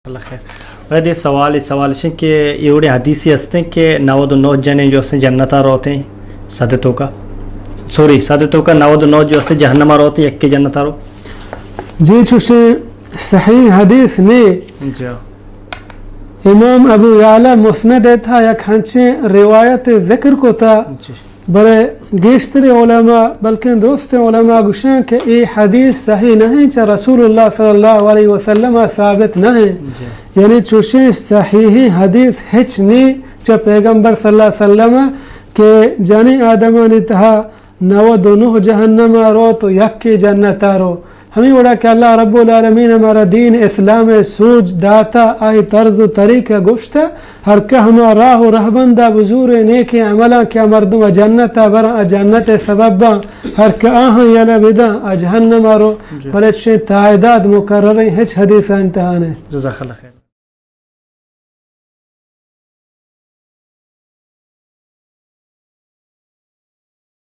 वैसे सवाल है कि एवढे हदीसी असते कि 99 जने जो असते जन्नतार होते हैं सदतों का 99 जो असते जहन्नमार होते हैं एक के जन्नतारो जी चुसे सही हदीस ने इमाम अबू याला मुस्नद था या खंचे रिवायत जिक्र को था बड़े गेश्तरे उलमा बल्कि दुरुस्त उलमा गुशां के ये हदीस सही नहीं चा रसूलुल्लाह सल्लल्लाहु अलैहि वसल्लम साबित नहीं यानी चुशे सही हदीस हिच नी चा पैगंबर सल्लल्लाहु अलैहि वसल्लम के जानी आदम ने तहा 99 जहन्नम रो तो यक की जन्नत रो हमें बड़ा कि अल्लाह रब्बुल आलमीन हमारा दीन इस्लाम सूझ दाता आई तर्ज तरीका गुश्त हर का हमारा राह रहबंदा बुजूर नेके अमला क्या मर्दों जन्नत बर जन्नत सबब हर का आह यला बिदा जहन्नम रो पर तायदाद मुकर्रर है हदीस इंतहा ने जज़ाकल्लाह खैर।